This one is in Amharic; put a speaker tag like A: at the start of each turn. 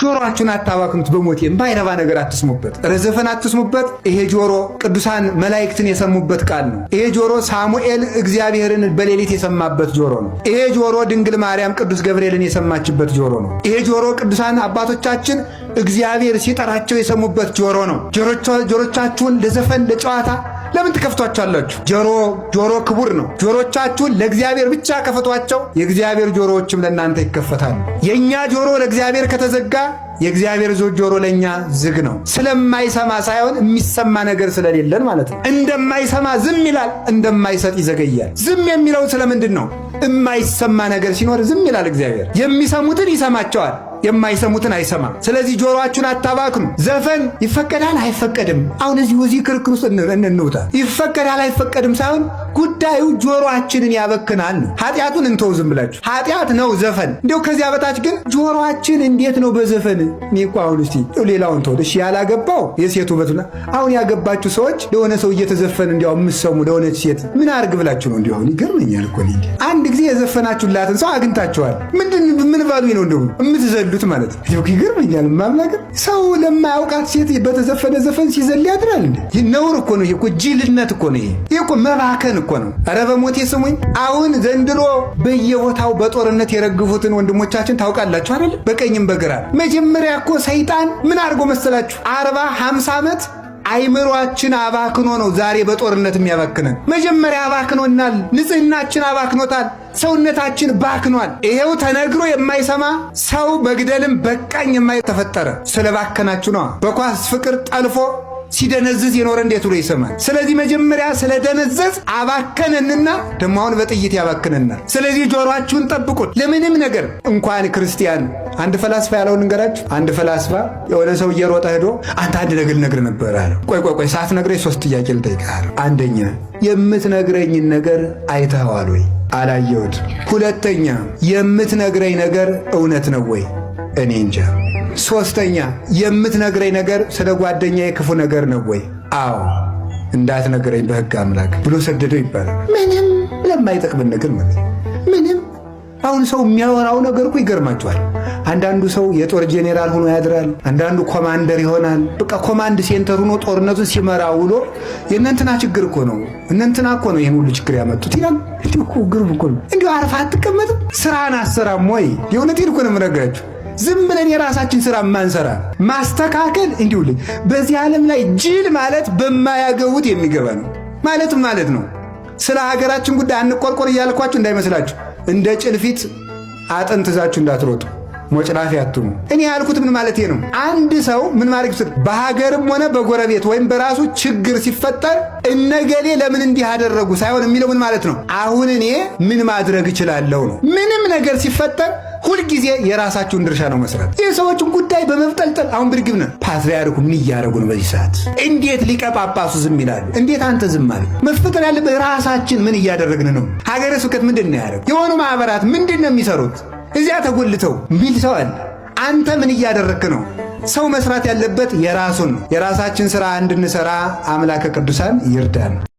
A: ጆሮአችሁን አታባክኑት በሞቴ የማይረባ ነገር አትስሙበት። ዘፈን አትስሙበት። ይሄ ጆሮ ቅዱሳን መላእክትን የሰሙበት ቃል ነው። ይሄ ጆሮ ሳሙኤል እግዚአብሔርን በሌሊት የሰማበት ጆሮ ነው። ይሄ ጆሮ ድንግል ማርያም ቅዱስ ገብርኤልን የሰማችበት ጆሮ ነው። ይሄ ጆሮ ቅዱሳን አባቶቻችን እግዚአብሔር ሲጠራቸው የሰሙበት ጆሮ ነው። ጆሮቻችሁን ለዘፈን ለጨዋታ ለምን ትከፍቷቸዋላችሁ? ጆሮ ክቡር ነው። ጆሮቻችሁን ለእግዚአብሔር ብቻ ከፈቷቸው፣ የእግዚአብሔር ጆሮዎችም ለእናንተ ይከፈታሉ። የእኛ ጆሮ ለእግዚአብሔር ከተዘጋ የእግዚአብሔር ጆሮ ለኛ ዝግ ነው። ስለማይሰማ ሳይሆን የሚሰማ ነገር ስለሌለን ማለት ነው። እንደማይሰማ ዝም ይላል፣ እንደማይሰጥ ይዘገያል። ዝም የሚለው ስለምንድን ነው? የማይሰማ ነገር ሲኖር ዝም ይላል እግዚአብሔር። የሚሰሙትን ይሰማቸዋል፣ የማይሰሙትን አይሰማም። ስለዚህ ጆሮአችሁን አታባክኑ። ዘፈን ይፈቀዳል አይፈቀድም? አሁን እዚህ ክርክር ውስጥ እንውጣ። ይፈቀዳል አይፈቀድም ሳይሆን ጉዳዩ ጆሮአችንን ያበክናል ነው። ኃጢአቱን እንተው ዝም ብላችሁ። ኃጢአት ነው ዘፈን። እንዲያው ከዚያ በታች ግን ጆሮአችን እንዴት ነው በዘፈን? እኔ እኮ አሁን እስቲ ሌላውን ተው። እሺ ያላገባው የሴቱ ውበቱና አሁን ያገባችሁ ሰዎች ለሆነ ሰው እየተዘፈን እንዲያው የምትሰሙ ለሆነች ሴት ምን አርግ ብላችሁ ነው? እንዲያው ይገርመኛል እኮ አንድ ጊዜ የዘፈናችሁላትን ሰው አግኝታችኋል። ምን ባሉኝ ነው እንደው የምትዘሉት ማለት ነው? ይገርመኛል። ማምላክ ሰው ለማያውቃት ሴት በተዘፈነ ዘፈን ሲዘል ያድራል እንዴ? ነውር እኮ ነው። ይሄ እኮ ጅልነት እኮ ነው። ይሄ እኮ መባከን እኮ ነው። ኧረ በሞቴ ስሙኝ። አሁን ዘንድሮ በየቦታው በጦርነት የረግፉትን ወንድሞቻችን ታውቃላችሁ አይደል? በቀኝም በግራ መጀመሪያ እኮ ሰይጣን ምን አድርጎ መሰላችሁ? 40-50 ዓመት አይምሯችን አባክኖ ነው ዛሬ በጦርነት የሚያባክነን። መጀመሪያ አባክኖናል። ንጽህናችን አባክኖታል። ሰውነታችን ባክኗል። ይሄው ተነግሮ የማይሰማ ሰው መግደልም በቃኝ የማይተፈጠረ ስለባከናችሁ ነው። በኳስ ፍቅር ጠልፎ ሲደነዝዝ የኖረ እንዴት ብሎ ይሰማል? ስለዚህ መጀመሪያ ስለደነዘዝ አባከነንና ደግሞ አሁን በጥይት ያባክነናል። ስለዚህ ጆሮአችሁን ጠብቁት። ለምንም ነገር እንኳን ክርስቲያን አንድ ፈላስፋ ያለውን እንገራችሁ። አንድ ፈላስፋ የሆነ ሰው እየሮጠ ሄዶ አንተ አንድ ነገር ልነግርህ ነበር አለው። ቆይ ሳትነግረኝ 3 ጥያቄ ልጠይቅህ። አንደኛ የምትነግረኝን ነገር አይተኸዋል ወይ? አላየሁትም። ሁለተኛ የምትነግረኝ ነገር እውነት ነው ወይ? እኔ እንጃ። ሶስተኛ የምትነግረኝ ነገር ስለ ጓደኛዬ ክፉ ነገር ነው ወይ? አዎ። እንዳትነግረኝ በሕግ አምላክ ብሎ ሰደደው ይባላል። ምንም ለማይጠቅምን ነገር ማለት ምንም። አሁን ሰው የሚያወራው ነገር እኮ ይገርማቸዋል። አንዳንዱ ሰው የጦር ጄኔራል ሆኖ ያድራል። አንዳንዱ ኮማንደር ይሆናል። በቃ ኮማንድ ሴንተር ሆኖ ጦርነቱን ሲመራ ውሎ የእነንትና ችግር እኮ ነው እነንትና እኮ ነው ይህን ሁሉ ችግር ያመጡት ይላል። እንዲሁ እኮ ግርም እኮ ነው። እንዲሁ አርፋ አትቀመጥም? ስራን አሰራም ወይ? የእውነቴን እኮ ነው የምነግራችሁ። ዝም ብለን የራሳችን ስራ ማንሰራ ማስተካከል እንዲሁ በዚህ ዓለም ላይ ጅል ማለት በማያገቡት የሚገባ ነው ማለት ነው። ስለ ሀገራችን ጉዳይ አንቆርቆር እያልኳችሁ እንዳይመስላችሁ። እንደ ጭልፊት አጥንት ይዛችሁ እንዳትሮጡ፣ ሞጭላፊ አትሙ። እኔ ያልኩት ምን ማለት ነው? አንድ ሰው ምን ማድረግ ይችላል? በሀገርም ሆነ በጎረቤት ወይም በራሱ ችግር ሲፈጠር እነገሌ ለምን እንዲህ አደረጉ ሳይሆን የሚለው ምን ማለት ነው? አሁን እኔ ምን ማድረግ እችላለሁ ነው። ምንም ነገር ሲፈጠር ሁልጊዜ የራሳችሁን ድርሻ ነው መስራት። የሰዎችን ጉዳይ በመፍጠልጠል አሁን ብርግብነ ፓትርያርኩ ምን እያደረጉ ነው በዚህ ሰዓት? እንዴት ሊቀ ጳጳሱ ዝም ይላሉ? እንዴት አንተ ዝም አለ? መፈጠር ያለበት ራሳችን ምን እያደረግን ነው? ሀገረ ስብከት ምንድን ነው ያደረግ? የሆኑ ማህበራት ምንድን ነው የሚሰሩት? እዚያ ተጎልተው ሚል ሰው አለ። አንተ ምን እያደረግክ ነው? ሰው መስራት ያለበት የራሱን ነው። የራሳችን ስራ እንድንሰራ አምላከ ቅዱሳን ይርዳን።